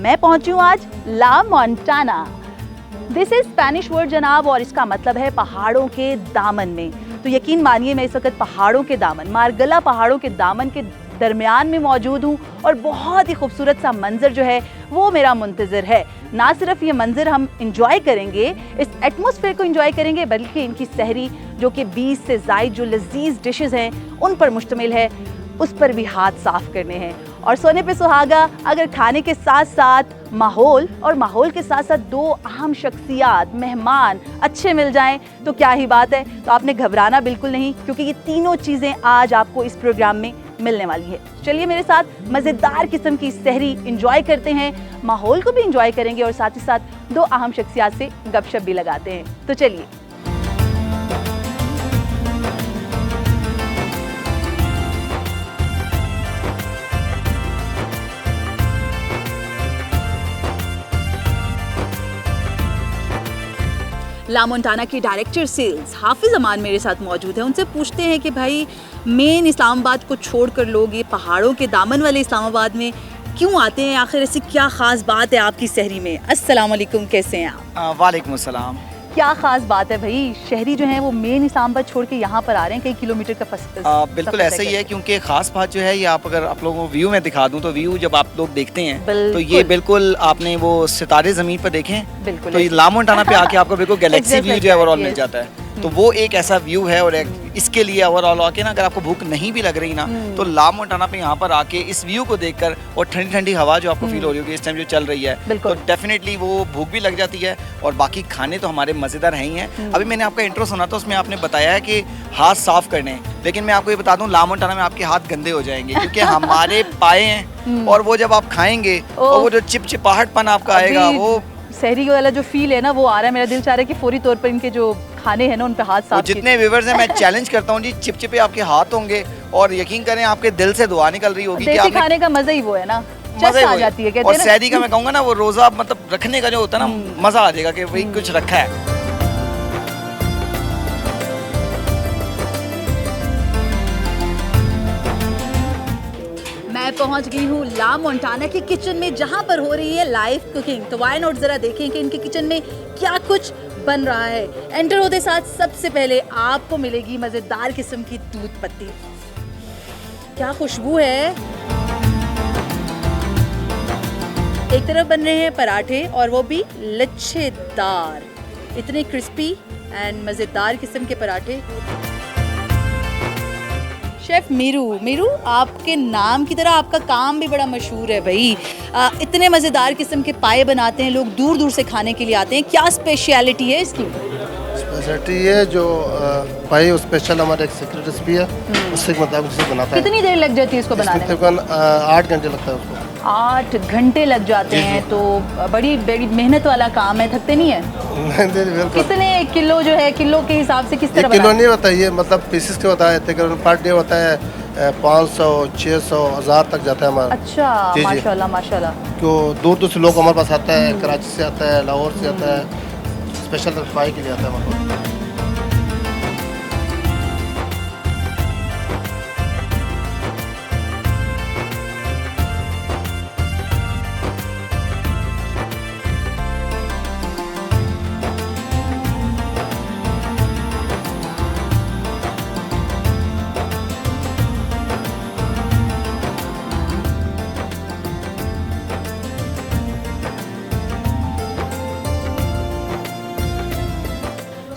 मैं पहुंची हूँ आज La Montana. This is Spanish word जनाब, और इसका मतलब है पहाड़ों के दामन में। तो यकीन मानिए मैं इस वक्त पहाड़ों के दामन, मार्गला पहाड़ों के दामन के दरमियान में मौजूद हूँ, और बहुत ही खूबसूरत सा मंजर जो है वो मेरा मुंतज़िर है। ना सिर्फ ये मंजर हम इंजॉय करेंगे, इस एटमॉस्फेयर को इंजॉय करेंगे, बल्कि इनकी सहरी जो कि 20 से ज़ायद जो लजीज डिशेस हैं उन पर मुश्तमिल है, उस पर भी हाथ साफ करने हैं। और सोने पे सुहागा, अगर खाने के साथ साथ माहौल, और माहौल के साथ साथ दो अहम शख्सियात, मेहमान अच्छे मिल जाएं तो क्या ही बात है। तो आपने घबराना बिल्कुल नहीं, क्योंकि ये तीनों चीज़ें आज आपको इस प्रोग्राम में मिलने वाली है। चलिए मेरे साथ मज़ेदार किस्म की सहरी इंजॉय करते हैं, माहौल को भी इंजॉय करेंगे और साथ ही साथ दो अहम शख्सियात से गपशप भी लगाते हैं। तो चलिए। ला मोंटाना के डायरेक्टर सेल्स हाफिज अमान मेरे साथ मौजूद हैं। उनसे पूछते हैं कि भाई मेन इस्लामाबाद को छोड़कर लोग ये पहाड़ों के दामन वाले इस्लामाबाद में क्यों आते हैं, आखिर ऐसी क्या ख़ास बात है आपकी सहरी में। अस्सलाम वालेकुम, कैसे हैं आप? वालेकुम अस्सलाम। क्या ख़ास बात है भाई, शहरी जो हैं वो मेन इस्लामाबाद छोड़ के यहाँ पर आ रहे हैं, कई किलोमीटर का बिल्कुल ऐसा ही है, क्योंकि ख़ास बात जो है ये आप अगर आप लोगों को व्यू में दिखा दूं तो व्यू जब आप लोग देखते हैं तो ये बिल्कुल आपने वो सितारे ज़मीन पर देखे हैं, बिल्कुल तो ये ला मोंटाना पे आके आपको बिल्कुल गैलेक्सी व्यू जो है ओवरऑल मिल जाता है। तो वो एक ऐसा व्यू है, और इसके लिए ओवरऑल आके ना अगर आपको भूख नहीं भी लग रही ना तो ला मोंटाना पे यहाँ पर आके इस व्यू को देखकर और ठंडी ठंडी हवा जो आपको फील हो रही होगी इस टाइम जो चल रही है, तो डेफिनेटली वो भूख भी लग जाती है। और बाकी खाने तो हमारे मज़ेदार हैं ही हैं। अभी मैंने आपका इंट्रो सुना था, उसमें आपने बताया है कि हाथ साफ करने, लेकिन मैं आपको ये बता दूं ला मोंटाना में आपके हाथ गंदे हो जाएंगे, क्योंकि हमारे पाए हैं, और वो जब आप खाएंगे और वो जो चिपचिपाहटपन आपका आएगा, वो सहरी वाला जो फील है ना वो आ रहा है। मेरा दिल चाह रहा है कि फौरी तौर पर इनके जो खाने हैं ना उन पे हाथ साफ। जितने व्यूअर्स हैं मैं चैलेंज करता हूँ जी, चिपचिपे आपके हाथ होंगे और यकीन करें आपके दिल से दुआ निकल रही होगी कि आपने खाने का मजा ही वो है ना, मजा आ जाती है। और सहरी का मैं कहूँगा ना वो रोजा मतलब रखने का जो होता है ना, मजा आ जाएगा कि भाई कुछ रखा है। मैं पहुंच गई हूँ ला मोंटाना के किचन में, जहाँ पर हो रही है लाइव कुकिंग। तो वाई नॉट जरा देखें कि इनके किचन में क्या कुछ बन रहा है। एंटर होते साथ सबसे पहले आपको मिलेगी मजेदार किस्म की दूध पत्ती। क्या खुशबू है। एक तरफ बन रहे हैं पराठे, और वो भी लच्छेदार, इतने क्रिस्पी एंड मजेदार किस्म के पराठे। शेफ मीरू, आपके नाम की तरह आपका काम भी बड़ा मशहूर है भाई। इतने मज़ेदार किस्म के पाए बनाते हैं, लोग दूर दूर से खाने के लिए आते हैं। क्या स्पेशलिटी है इसकी? स्पेशलिटी है जो पाए स्पेशल हमारा एक सीक्रेट रेसिपी है, उससे मुताबिक से बनाता है। कितनी देर लग जाती है इसको बनाने में? तकरीबन 8 घंटे लगता है उसको। 8 घंटे लग जाते हैं, तो बड़ी बड़ी मेहनत वाला काम है, थकते नहीं है? कितने किलो जो है, किलो के हिसाब से किस तरह? किलो नहीं होता ये, मतलब पीसेस के होता है, तकरीबन पर डे होता है 500, 600, 1000 तक जाता है हमारा। अच्छा, माशाल्लाह माशाल्लाह। तो दूर दूर से लोग हमारे पास आता है, कराची से आता है, लाहौर से आता है, स्पेशल फ्राई के लिए आता है हमारे पास।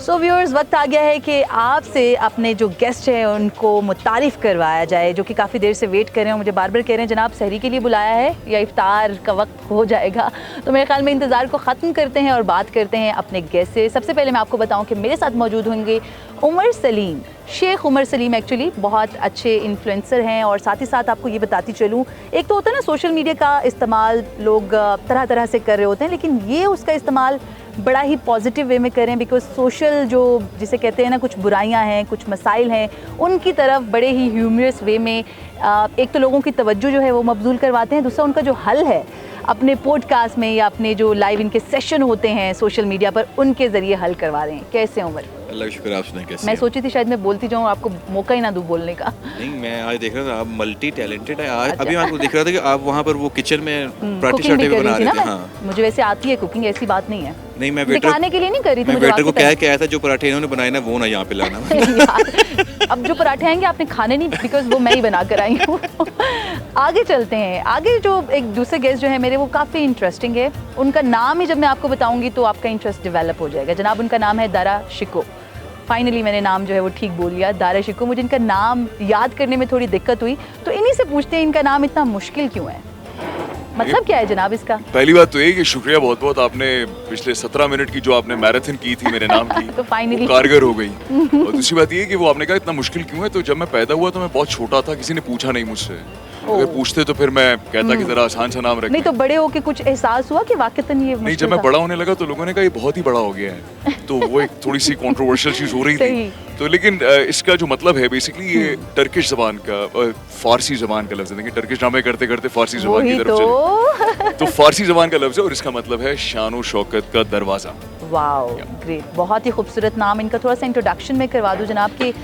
सो व्यूअर्स, वक्त आ गया है कि आपसे अपने जो गेस्ट हैं उनको मुतारिफ़ करवाया जाए, जो कि काफ़ी देर से वेट कर रहे हैं। मुझे बार बार कह रहे हैं जनाब सहरी के लिए बुलाया है या इफ्तार का वक्त हो जाएगा। तो मेरे ख्याल में इंतज़ार को ख़त्म करते हैं और बात करते हैं अपने गेस्ट से। सबसे पहले मैं आपको बताऊं कि मेरे साथ मौजूद होंगे उमर सलीम। शेख उमर सलीम एक्चुअली बहुत अच्छे इन्फ्लुएंसर हैं, और साथ ही साथ आपको ये बताती चलूँ, एक तो होता है ना सोशल मीडिया का इस्तेमाल लोग तरह तरह से कर रहे होते हैं, लेकिन ये उसका इस्तेमाल बड़ा ही पॉजिटिव वे में करें, बिकॉज सोशल जो जिसे कहते हैं ना, कुछ बुराइयां हैं, कुछ मसाइल हैं, उनकी तरफ बड़े ही ह्यूमरस वे में एक तो लोगों की तवज्जो जो है वो मबजूल करवाते हैं, दूसरा उनका जो हल है अपने पॉडकास्ट में या अपने जो लाइव इनके सेशन होते हैं सोशल मीडिया पर, उनके ज़रिए हल करवा रहे हैं। कैसे उमर? अल्लाह का शुक्र, आप सुनाएं कैसे मैं हैं? सोची थी शायद मैं बोलती जाऊँ, आपको मौका ही ना दूँ बोलने का। नहीं, मैं आज देख रहा था आप मल्टी टैलेंटेड है। आज अच्छा। अभी मैं आपको देख रहा था कि आप वहाँ पर वो किचन में पराठे कुकिंग भी शराठे भी कर बना रही थी रहे ना थे। मैं। हाँ, मुझे वैसे आती है कुकिंग, ऐसी बात नहीं है। नहीं मैं वेटर दिखाने के लिए नहीं कर रही थी, मैं मुझे वेटर को वाक़ई क्या कहता था जो पराठे इन्होंने बनाए ना वो ना यहाँ पे लाना। यार, अब जो पराठे आएंगे आपने खाने नहीं, बिकॉज वो मैं ही बना कर आई हूँ। आगे चलते हैं। आगे जो एक दूसरे गेस्ट जो है मेरे, वो काफ़ी इंटरेस्टिंग है। उनका नाम ही जब मैं आपको बताऊंगी तो आपका इंटरेस्ट डेवलप हो जाएगा। जनाब, उनका नाम है दारा शिको। फाइनली मैंने नाम जो है वो ठीक बोल लिया, दारा शिको। मुझे इनका नाम याद करने में थोड़ी दिक्कत हुई, तो इन्हीं से पूछते हैं इनका नाम इतना मुश्किल क्यों है, मतलब क्या है जनाब इसका? पहली बात तो ये कि शुक्रिया बहुत बहुत, आपने पिछले 17 मिनट की जो आपने मैराथन की थी मेरे नाम की तो फाइनली वो कारगर हो गई। और दूसरी बात ये कि वो आपने कहा इतना मुश्किल क्यों है, तो जब मैं पैदा हुआ तो मैं बहुत छोटा था, किसी ने पूछा नहीं मुझसे। अगर पूछते तो फिर मैं कहता कि जरा आसान सा नाम रख। नहीं तो बड़े होके कुछ एहसास हुआ कि वाकईतन ये नहीं, मुश्किल जब मैं था? बड़ा होने लगा तो लोगों ने कहा ये बहुत ही बड़ा हो गया है, तो वो एक थोड़ी सी कंट्रोवर्शियल चीज हो रही सही। थी। तो लेकिन इसका जो मतलब है बेसिकली ये टर्किश जबान का, फारसी जबान का लफ्ज है। देखिए टर्किश ड्रामे करते करते फारसी जबान की वही तरफ चले तो। तो फारसी जबान का लफ्ज है और इसका मतलब है शान और शौकत का दरवाजा। वाओ, ग्रेट, बहुत ही खूबसूरत नाम। इनका थोड़ा सा इंट्रोडक्शन में करवा दूँ जनाब कि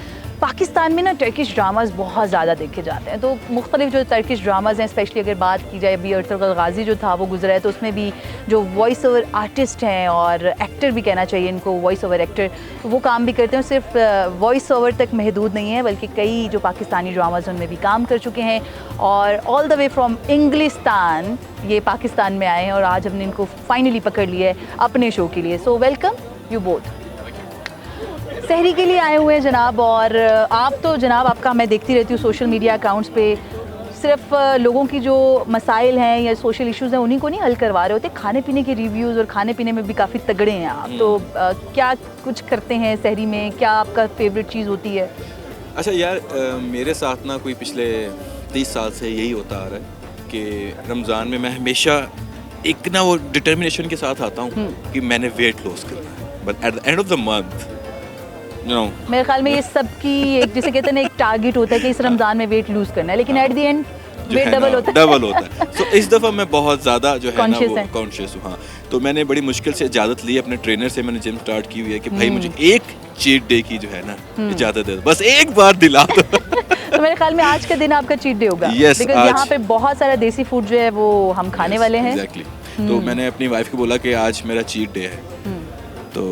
पाकिस्तान में ना टर्किश ड्रामाज बहुत ज़्यादा देखे जाते हैं। तो मुख्तलिफ जो टर्किश ड्रामाज हैं, स्पेशली अगर बात की जाए, अभी अर्तुगरुल गाजी जो था वो गुजरा है, तो उसमें भी जो वॉइस ओवर आर्टिस्ट हैं और एक्टर भी कहना चाहिए इनको, वॉइस ओवर एक्टर, वो काम भी करते हैं। सिर्फ वॉइस ओवर तक महदूद नहीं है, बल्कि कई जो पाकिस्तानी ड्रामाज उनमें भी काम कर चुके हैं। और ऑल द वे फ्रॉम इंग्लिस्तान ये पाकिस्तान में आए हैं और आज हमने इनको फाइनली पकड़ लिया है अपने शो के लिए। So welcome you both. सहरी के लिए आए हुए हैं जनाब, और आप तो जनाब, आपका मैं देखती रहती हूँ सोशल मीडिया अकाउंट्स पे, सिर्फ लोगों की जो मसाइल हैं या सोशल इश्यूज़ हैं उन्हीं को नहीं हल करवा रहे होते, खाने पीने के रिव्यूज़ और खाने पीने में भी काफ़ी तगड़े हैं आप। तो क्या कुछ करते हैं सहरी में, क्या आपका फेवरेट चीज़ होती है? अच्छा यार, मेरे साथ ना कोई पिछले 30 साल से यही होता आ रहा है कि रमज़ान में मैं हमेशा एक ना वो डिटर्मिनेशन के साथ आता हूँ कि मैंने वेट लॉस करना है, but at the end of the month मेरे ख्याल में ये सबकी एक, जिसे कहते हैं ना, एक टारगेट होता है कि इस रमज़ान में वेट लूज़ करना है, लेकिन at the end wait double होता है। डबल होता है। तो इस दफ़ा मैं बहुत ज़्यादा जो है ना वो Conscious कॉन्शियस हूँ। हाँ, तो मैंने बड़ी मुश्किल से इजाज़त ली अपने ट्रेनर से, मैंने जिम स्टार्ट की हुई है कि भाई मुझे एक चीट डे की जो है ना इजाज़त दे दो, बस एक बार दिला दो। तो मेरे ख्याल में आज का दिन आपका चीट डे होगा। Yes, बिकॉज़ आज। यहाँ पे बहुत सारा देसी फूड जो है वो हम खाने वाले हैं। एग्जैक्टली। तो मैंने अपनी वाइफ को बोला कि आज मेरा चीट डे है, तो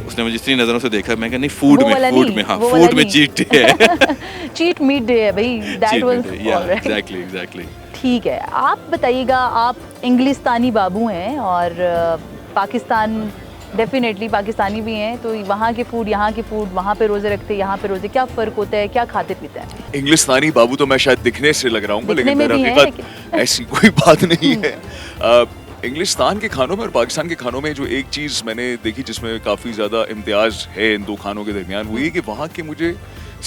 उसने मुझे जितनी नज़रों से देखा, मैं कहा नहीं फूड वो वाला में, फूड नहीं, में, हाँ वो वाला फूड में नहीं। चीट डे है। चीट मीट डे है भाई, दैट वाज ऑलराइट। एग्जैक्टली। ठीक है, आप बताइएगा, आप इंग्लिस्तानी बाबू हैं और पाकिस्तान डेफिनेटली पाकिस्तानी भी हैं, तो वहाँ के फूड, यहाँ के फूड, वहाँ पे रोज़े रखते, यहाँ पे रोज़े, क्या फ़र्क होता है, क्या खाते पीते हैं? इंग्लिस्तानी बाबू तो मैं शायद दिखने से लग रहा हूँ, दिखने लेकिन में मेरा भी हैं, हकीकत ऐसी कोई बात नहीं है। इंग्लिस्तान के खानों में और पाकिस्तान के खानों में जो एक चीज़ मैंने देखी जिसमें काफ़ी ज़्यादा इम्तियाज है इन दो खानों के दरमियान, वो ये कि वहाँ के मुझे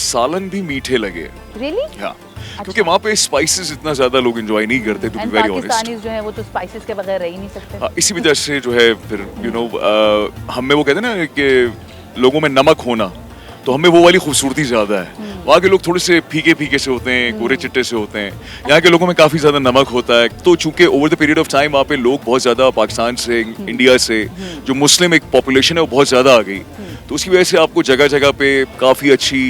सालन भी मीठे लगे। रियली? हाँ, क्योंकि वहाँ पे स्पाइसेस इतना ज़्यादा लोग एंजॉय नहीं करते, to be and very honest. Pakistanis जो हैं वो तो स्पाइसेस के बगैर रह ही नहीं सकते। हाँ, इसी वजह से जो है फिर यू नो हम में वो कहते हैं ना कि लोगों में नमक होना, तो हमें वो वाली खूबसूरती ज़्यादा है। वहाँ के लोग थोड़े से फीके फीके से होते हैं, गोरे चिट्टे से होते हैं। यहाँ के लोगों में काफ़ी ज़्यादा नमक होता है। तो चूंकि over the period of time वहाँ पे लोग बहुत ज़्यादा पाकिस्तान से, इंडिया से, जो मुस्लिम एक पॉपुलेशन है वो बहुत ज़्यादा आ गई, तो उसकी वजह से आपको जगह जगह पे काफ़ी अच्छी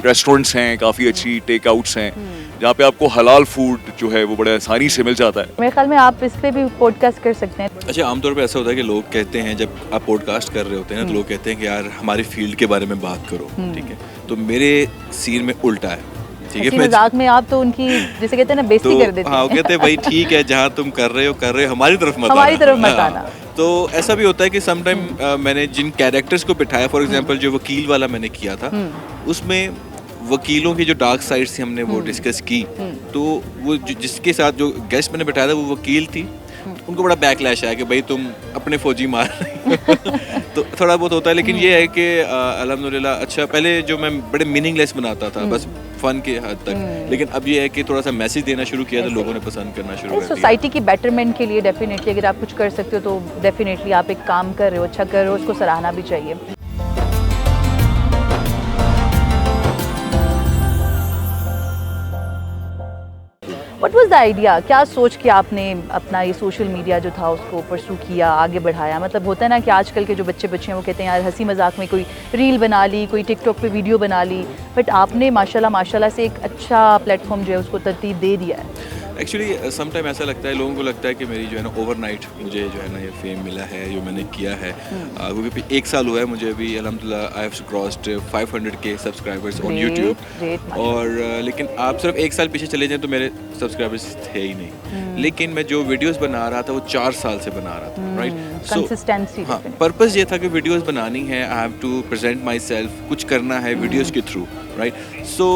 रेस्टोरेंट्स हैं, काफ़ी अच्छी टेक आउट्स हैं, जहाँ पे आपको हलाल फूड जो है वो बड़े आसानी से मिल जाता है। मेरे ख्याल में आप इस पे भी पॉडकास्ट कर सकते हैं। अच्छा, आमतौर पे ऐसा होता है कि लोग कहते हैं जब आप पॉडकास्ट कर रहे होते हैं ना, तो लोग कहते हैं कि यार हमारे फील्ड के बारे में बात करो, ठीक है? तो मेरे सीन में उल्टा है, ठीक है? हंसी मजाक में आप तो उनकी, जैसे कहते हैं ना, बेइज्जती कर देते हाँ, वो हैं। कहते हैं भाई ठीक है, जहाँ तुम कर रहे हो हमारी तरफ मत हमारी आना। तरफ मत हाँ, आना। तो ऐसा भी होता है कि समटाइम मैंने जिन कैरेक्टर्स को बिठाया, फॉर एग्जांपल जो वकील वाला मैंने किया था, उसमें वकीलों की जो डार्क साइड थी हमने वो डिस्कस की, तो वो जिसके साथ जो गेस्ट मैंने बिठाया था वो वकील थी, उनको बड़ा बैकलैश आया कि भाई तुम अपने फौजी मार रही हो। तो थोड़ा बहुत होता है, लेकिन ये है कि अल्हम्दुलिल्लाह, अच्छा पहले जो मैं बड़े मीनिंगलेस बनाता था, बस फन के हद तक, लेकिन अब ये है कि थोड़ा सा मैसेज देना शुरू किया तो लोगों ने पसंद करना शुरू कर दिया। सोसाइटी की बेटरमेंट के लिए डेफिनेटली अगर आप कुछ कर सकते हो तो डेफिनेटली आप एक काम कर रहे हो, अच्छा कर रहे हो, उसको सराहना भी चाहिए। व्हाट वाज द आइडिया, क्या सोच के आपने अपना ये सोशल मीडिया जो था उसको परसू किया, आगे बढ़ाया? मतलब होता है ना कि आजकल के जो बच्चे हैं वो कहते हैं यार हंसी मजाक में कोई रील बना ली, कोई टिकटॉक पे वीडियो बना ली, बट आपने माशाल्लाह से एक अच्छा प्लेटफॉर्म जो है उसको तरतीब दे दिया है। एक्चुअली समटाइम ऐसा लगता है, लोगों को लगता है कि मेरी जो है ना ओवरनाइट मुझे जो है ना ये फेम मिला है, जो मैंने किया है। क्योंकि 1 साल हुआ है मुझे अभी, अल्हम्दुलिल्लाह I have crossed 500K subscribers on YouTube. और लेकिन आप सिर्फ 1 साल पीछे चले जाएं तो मेरे सब्सक्राइबर्स थे ही नहीं। लेकिन मैं जो वीडियोस बना रहा था वो 4 साल से बना रहा था, राइट? कंसिस्टेंसी। हाँ, पर्पस ये था कि वीडियोस बनानी है, I have to present myself, कुछ करना है वीडियोस के through, right? So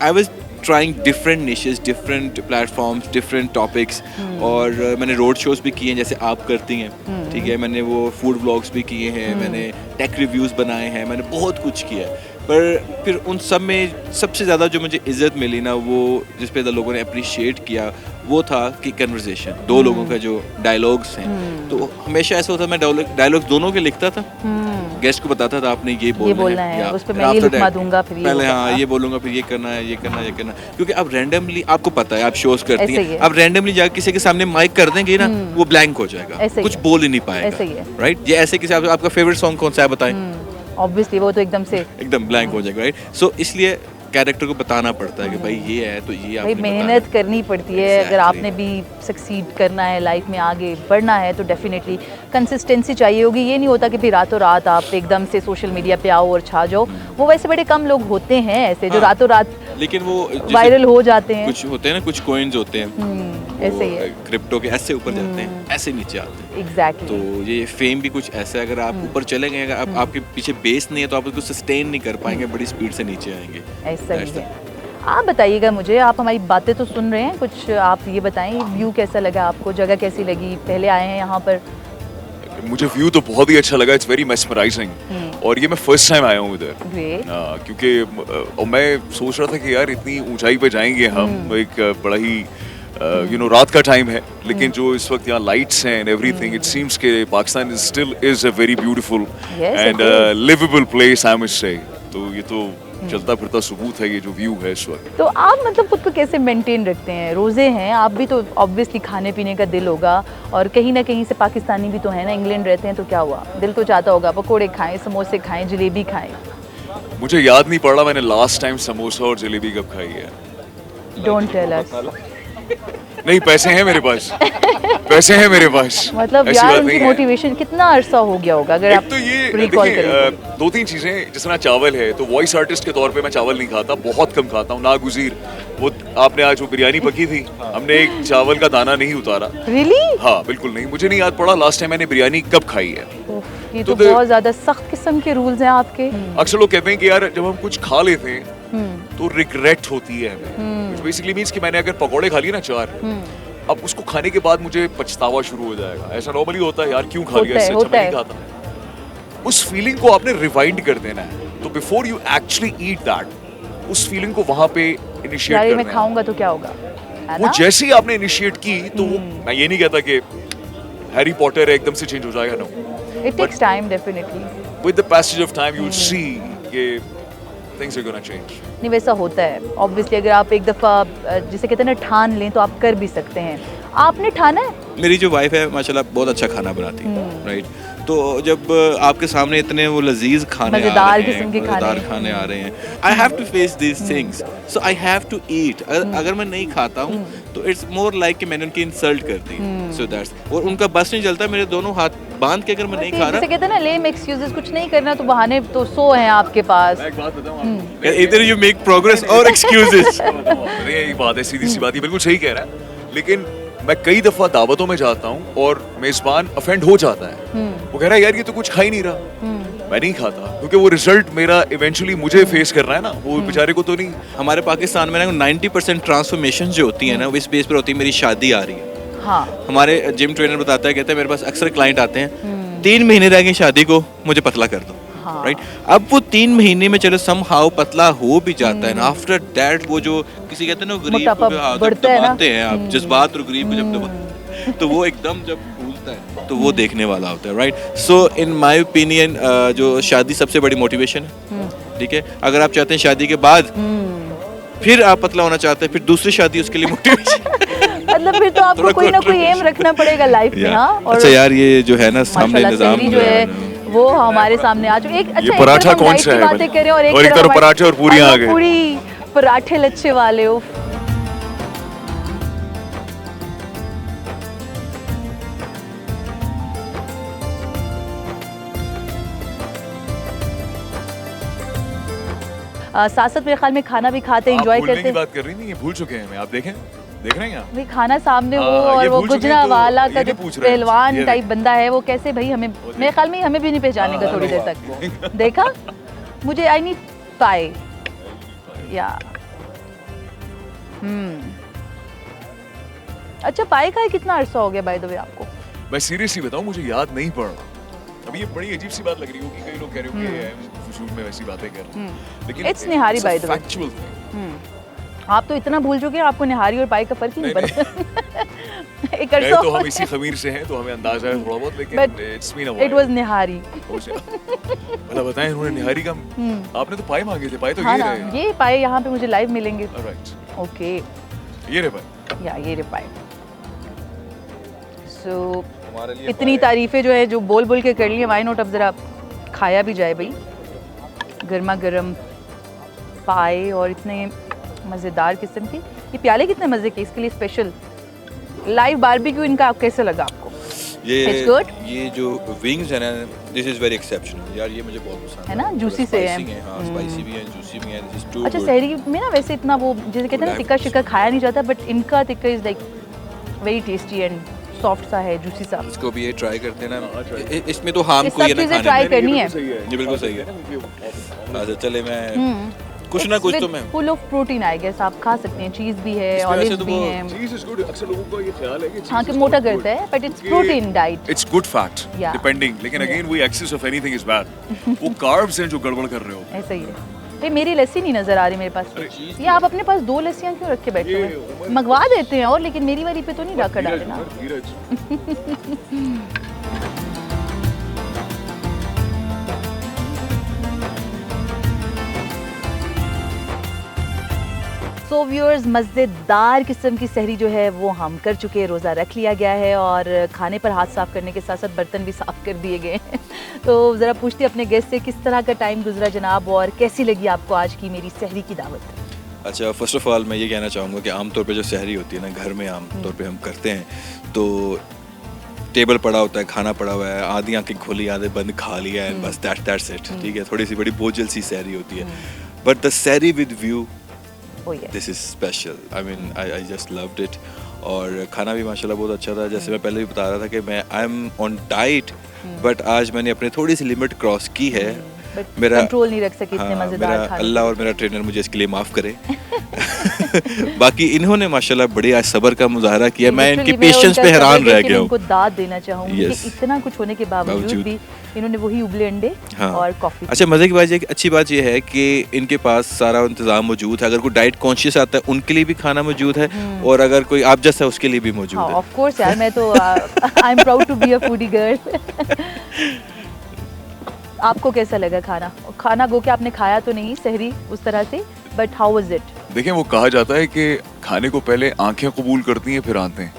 I was trying different niches, different platforms, different topics. और मैंने रोड शोज भी किए हैं जैसे आप करती हैं, ठीक है? मैंने वो फूड व्लॉग्स भी किए हैं, मैंने टेक रिव्यूज़ बनाए हैं, मैंने बहुत कुछ किया है। पर फिर उन सब में सबसे ज़्यादा जो मुझे इज़्ज़त मिली ना, वो जिस पे लोगों ने अप्रिशिएट किया, वो था कि कन्वर्सेशन, दो लोगों का जो डायलॉग्स हैं। तो हमेशा ऐसा होता, मैं डायलॉग्स दोनों के लिखता था, गेस्ट को बताता था आपने ये बोलना है, उस पे मैं ये लिखवा दूंगा, फिर पहले हाँ ये बोलूंगा, फिर ये करना है, ये करना है, ये करना है। क्योंकि आप रैंडमली, आपको पता है आप शोज करती हैं, आप रैंडमली जाकर किसी के सामने माइक कर देंगे ना, वो ब्लैंक हो जाएगा, कुछ बोल ही नहीं पाएगा, राइट? ये ऐसे किसी आपका फेवरेट सॉन्ग कौन सा है बताएं? ऑब्वियसली वो तो एकदम ब्लैंक हो जाएगा, राइट? सो इसलिए कैरेक्टर को बताना पड़ता है कि भाई ये है तो ये आपने मेहनत करनी पड़ती है। अगर आपने भी सक्सीड करना है, लाइफ में आगे बढ़ना है, तो डेफिनेटली कंसिस्टेंसी चाहिए होगी। ये नहीं होता कि फिर रातों रात आप एकदम से सोशल मीडिया पे आओ और छा जाओ। वो वैसे बड़े कम लोग होते हैं ऐसे जो रातों रात लेकिन वो वायरल हो जाते हैं। कुछ होते हैं ना, कुछ कॉइन्स होते हैं ऐसे ही है, क्रिप्टो के ऐसे ऊपर जाते हैं, ऐसे नीचे आते हैं। एग्जैक्टली। तो ये फेम भी कुछ ऐसा है, अगर आप ऊपर चले गए, अगर आपके पीछे बेस नहीं है तो आप उसको सस्टेन नहीं कर पाएंगे, बड़ी स्पीड से नीचे आएंगे। ऐसा ही है। आप बताइएगा मुझे, आप हमारी बातें तो सुन रहे हैं, कुछ आप ये बताएं, व्यू कैसा लगा आपको, जगह कैसी लगी, पहले आए हैं यहाँ पर? मुझे व्यू तो बहुत ही अच्छा लगा, इट्स वेरी मेस्मराइजिंग। और ये मैं फर्स्ट टाइम आया हूँ इधर, क्योंकि मैं सोच रहा था कि यार इतनी ऊंचाई पे जाएंगे हम, एक बड़ा ही रात का टाइम है, लेकिन जो इस वक्त यहाँ लाइट्स हैं एंड एवरीथिंग, इट सीम्स के Pakistan is still a very beautiful and livable place, I must say. तो ये तो चलता फिरता सबूत है ये जो व्यू है इस वक्त। तो आप मतलब खुद को कैसे मेंटेन रखते हैं? रोजे हैं, आप भी तो ऑब्वियसली खाने पीने का दिल होगा, और कहीं ना कहीं से पाकिस्तानी भी तो है ना, इंग्लैंड रहते हैं तो क्या हुआ, दिल तो चाहता होगा पकोड़े खाएं, समोसे खाएं, जलेबी खाएं। मुझे याद नहीं पड़ रहा मैंने लास्ट टाइम समोसा और जलेबी कब खाई है। Don't tell us. नहीं, पैसे हैं मेरे पास, पैसे हैं मेरे पास। मतलब यार उनकी मोटिवेशन कितना अरसा हो गया होगा, अगर आप तो ये रिकॉल करें। 2-3 चीजें, जिस तरह चावल है, तो वॉइस आर्टिस्ट के तौर पे मैं चावल नहीं खाता, बहुत कम खाता हूँ, नागुजीर। वो आपने आज वो बिरयानी पकी थी, हमने एक चावल का दाना नहीं उतारा। रियली? हाँ बिल्कुल नहीं, मुझे नहीं याद पड़ा लास्ट टाइम मैंने बिरयानी कब खाई है। ये तो बहुत ज्यादा सख्त किस्म के रूल्स हैं आपके। अक्सर लोग कहते हैं कि यार जब हम कुछ खा लेते हैं तो रिग्रेट होती है हमें, बेसिकली मींस कि मैंने अगर पकौड़े खा लिए ना 4, अब उसको खाने के बाद मुझे पछतावा शुरू हो जाएगा। ऐसा नॉर्मली होता है, यार क्यों खा लिया, इससे अच्छा नहीं खाता। उस फीलिंग को आपने रिवाइंड कर देना है, तो before you actually eat that, उस फीलिंग को वहां पे इनिशिएट करना है। मैं खाऊंगा तो क्या होगा, वो जैसे ही आपने इनिशिएट की, तो वो, मैं ये नहीं कहता कि हैरी पॉटर एकदम से चेंज हो जाएगा, no, it takes time definitely. With the passage of time you will see कि थिंग्स आर गोना चेंज। नहीं, वैसा होता है ऑब्वियसली, अगर आप एक दफ़ा जिसे कहते हैं ना ठान लें तो आप कर भी सकते हैं। आपने ठाना है? मेरी जो वाइफ है माशाल्लाह बहुत अच्छा खाना बनाती है, राइट? तो जब आपके सामने इतने वो लजीज खाने मज़ेदार खाने आ रहे हैं, I have to face these things, so I have to eat. अगर मैं नहीं खाता हूँ तो इट्स मोर लाइक कि मैंने उनकी इंसल्ट कर दी, सो दैट्स, और उनका बस नहीं चलता, मेरे दोनों हाथ बांध के अगर मैं नहीं खा रहा, जैसे कहते हैं ना लेम एक्सक्यूजेस, कुछ नहीं करना तो बहाने तो 100 हैं आपके पास। मैं एक बात बताऊं आपको, इधर यू मेक प्रोग्रेस और एक्सक्यूजेस। ये बात है, सीधी सी बात, ये बिल्कुल सही कह रहा है। लेकिन मैं कई दफा दावतों में जाता हूँ और मेजबान अफेंड हो जाता है, वो कह रहा है यार ये तो कुछ खा ही नहीं रहा, मैं नहीं खाता, क्योंकि वो रिजल्ट मेरा इवेंचुअली मुझे फेस करना है ना, वो बेचारे को तो नहीं। हमारे पाकिस्तान में ना 90% ट्रांसफॉर्मेशन जो होती है ना, वो इस बेस पर होती है, मेरी शादी आ रही है। हाँ। हमारे जिम ट्रेनर बताता है, कहता है मेरे पास अक्सर क्लाइंट आते हैं, 3 महीने रह गए शादी को, मुझे पतला कर दो, राइट? अब वो 3 महीने में चलो समहाउ पतला हो भी जाता है ना, आफ्टर दैट वो जो किसी कहते हैं ना गरीब को दबाते हैं आप, जज्बात और गरीब को जब दबाते तो वो एकदम जब फूलता है तो वो देखने वाला होता है, right? So in my opinion जो शादी सबसे बड़ी मोटिवेशन है, ठीक है? अगर आप चाहते हैं शादी के बाद फिर आप पतला होना चाहते हैं, फिर दूसरी शादी उसके लिए मोटिवेशन मतलब फिर तो आपको कोई ना कोई एम रखना पड़ेगा लाइफ में। हाँ, और अच्छा यार ये जो है ना सामने माशाल्लाह निजाम सहरी जो है वो हमारे सामने आ चुकी। एक अच्छा ये पराठा एक तरफ हम कौन डाइट सा की है बातें कर रहे हैं और और एक तरफ हमारे- पराठे और पूरियां आ गए। पूरी पराठे लच्छे वाले हो। साथ साथ मेरे ख्याल में खाना भी खाते हैं, आप एंजॉय भूलने करते की हैं। बात कर रही नहीं, ये भूल चुके हैं हमें। आप देखें, देख रहे हैं आप? भाई खाना सामने हो हाँ, और ये वो भूल चुके हैं गुजरा तो वाला का ये जो नहीं पूछ रहे हैं। पहलवान ये टाइप बंदा है वो कैसे भाई हमें मेरे ख्याल में हमें भी नहीं पहचानेगा थोड़ी देर तक। देखा मुझे आई नीड पाए या अच्छा पाए खाए कितना अरसा हो गया बाय द वे आपको? मैं सीरियसली बताऊं, मुझे याद नहीं पड़ रहा। अभी ये बड़ी अजीब सी बात लग रही होगी, कई लोग कह रहे होंगे फजूल में वैसी बातें कर रहे हैं, लेकिन It's nihari by the way. Factual thing. आप तो इतना भूल चुके हैं आपको निहारी और पाए का फर्क ही नहीं नहीं, पता। एक नहीं अरसा तो हम इसी खमीर से हैं तो हमें अंदाजा है थोड़ा बहुत, लेकिन But it's been a it was nihari. भला बताएं इन्होंने निहारी का आपने तो पाए मांगे थे, पाए तो हाँ ये ना, रहे। ये पाए यहाँ पे मुझे लाइव मिलेंगे। राइट, ओके ये रहे पाए। या ये रे पाए। सो इतनी तारीफें जो है जो बोल बोल के कर ली है, वाई नॉट अब जरा खाया भी जाए भाई। गर्मा गर्म पाए और इतने मज़ेदार किस्म के ये प्याले कितने मज़े के, इसके लिए स्पेशल लाइव बारबेक्यू इनका कैसे लगा आपको? It's good? ये जो विंग्स है ना, दिस इज वेरी एक्सेप्शनल यार, ये मुझे बहुत पसंद है ना, juicy से है। हाँ स्पाइसी भी है, जूसी भी है, दिस इज टू अच्छा सहरी में ना वैसे इतना वो जैसे कहते हैं ना टिक्का शिक्का खाया नहीं जाता, बट इनका tikka is like very tasty and soft सा है, जूसी सा। इसको भी ये ट्राई करते हैं ना, इसमें तो हार्म ये कोई सब है ना चीज़ें खाने ट्राई में। करनी है। ये बिल्कुल सही है। अच्छा चले मैं कुछ ना कुछ तो मैं full of protein I guess, आप खा सकते हैं, चीज़ भी है, इसमें वैसे ऑलिव तो भी वो है। चीज इज गुड, अक्सर लोगों को ये ख्याल है कि हाँ कि मोटा करता है, but it's protein diet. It's good fat Yeah. Depending, लेकिन अगेन वही excess of anything is bad. वो कार्ब्स हैं जो गड़बड़ कर रहे हो। ऐसा ही है भाई। मेरी लस्सी नहीं नजर आ रही मेरे पास। ये आप अपने पास 2 लस्सियां क्यों रख के बैठे हुए हैं? मंगवा देते हैं और, लेकिन मेरी वाली पे तो नहीं रखा डाले ना। सो व्यूअर्स मज़ेदार किस्म की सहरी जो है वो हम कर चुके हैं, रोज़ा रख लिया गया है और खाने पर हाथ साफ़ करने के साथ साथ बर्तन भी साफ़ कर दिए गए हैं। तो ज़रा पूछते अपने गेस्ट से किस तरह का टाइम गुजरा जनाब, और कैसी लगी आपको आज की मेरी सहरी की दावत? अच्छा फर्स्ट ऑफ ऑल मैं ये कहना चाहूँगा कि आमतौर पे जो सहरी होती है ना घर में आमतौर पे हम करते हैं, तो टेबल पड़ा होता है, खाना पड़ा हुआ है, आधी आंखें खोली आधे बंद, खा लिया है, बस दैट्स इट। ठीक है, थोड़ी सी बड़ी बोझल सी सहरी होती है, बट द सहरी with view this is special. I mean I just loved it. और खाना भी माशाल्लाह बहुत अच्छा था। जैसे मैं पहले भी बता रहा था कि मैं I am on diet, but आज मैंने अपनी थोड़ी सी लिमिट क्रॉस की है। मेरा कंट्रोल नहीं रख सके इतने हाँ, मजेदार मेरा खाने। अल्लाह और मेरा ट्रेनर मुझे इसके लिए माफ़ करे। बाकी इन्होंने माशाल्लाह बड़े आज सब्र का मुजाहरा किया, मैं इनकी पेशेंस पे हैरान रह गया हूँ। इनको दाद देना चाहूँगी Yes. कि इतना कुछ होने के बावजूद भी इन्होंने वही उबले अंडे हाँ। और कॉफी। अच्छा मज़े की बात ये अच्छी बात ये है कि इनके पास सारा इंतजाम मौजूद है। अगर कोई डाइट कॉन्शियस आता है उनके लिए भी खाना मौजूद है, और अगर कोई आप जैसा है उसके लिए भी मौजूद हाँ है। ऑफ कोर्स यार, मैं तो I am proud to be a foodie girl. आपको कैसा लगा खाना? खाना गो के आपने खाया तो नहीं सहरी उस तरह से, बट हाउ वाज इट? देखें, वो कहा जाता है कि खाने को पहले आंखें कबूल करती हैं फिर आंतें।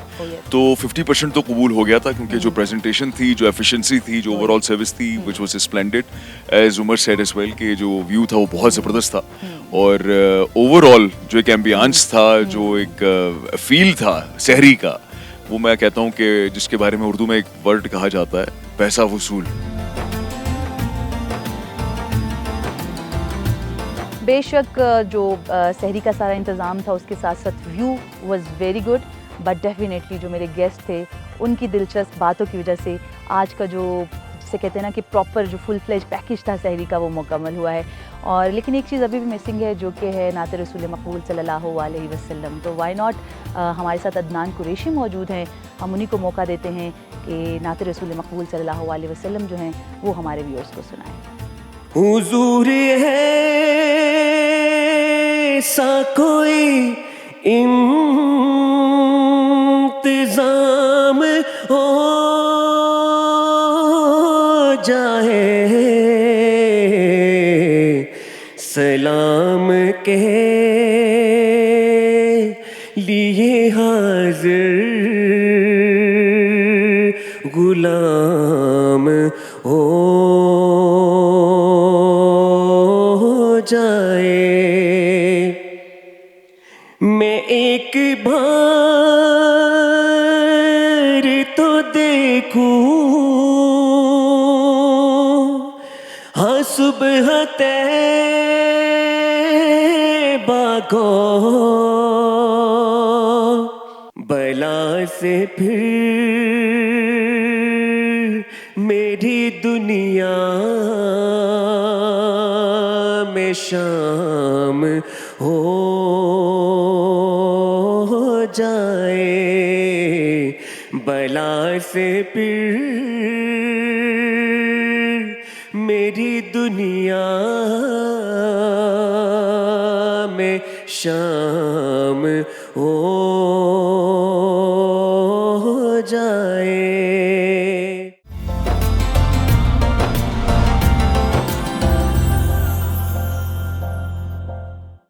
तो 50% तो कबूल हो गया था, क्योंकि जो प्रेजेंटेशन थी, जो एफिशिएंसी थी, जो ओवरऑल सर्विस थी, which was splendid, as Umar said as well, कि जो व्यू था वो बहुत ज़बरदस्त था। और ओवरऑल जो एक एम्बियंस था, जो एक फील था सहरी का, वो मैं कहता हूँ कि जिसके बारे में उर्दू में एक वर्ड कहा जाता है, पैसा वसूल। बेशक जो सहरी का सारा इंतज़ाम था उसके साथ साथ view was very good, but definitely जो मेरे गेस्ट थे उनकी दिलचस्प बातों की वजह से आज का जो जिसे कहते हैं ना कि प्रॉपर जो फुल फ्लेज पैकेज था सहरी का वो मुकम्मल हुआ है। और लेकिन एक चीज़ अभी भी मिसिंग है जो कि है नात रसूल मकबूल सल्लल्लाहु अलैहि वसल्लम। तो वाई नॉट हमारे साथ अदनान कुरैशी मौजूद हैं, हम उन्हीं को मौका देते हैं कि नात रसूल मकबूल सल्लल्लाहु अलैहि वसल्लम जो हैं वो हमारे व्यूअर्स को सुनाएं। हुजूर है सा कोई इंतजाम हो जाए, सलाम के लिए हाजिर गुलाम हो जाए। मैं एक बार तो देखूं, हाँ सुबह तैबा को, बला से फिर मेरी दुनिया में शाम हो जाए। बला से फिर मेरी दुनिया में शाम हो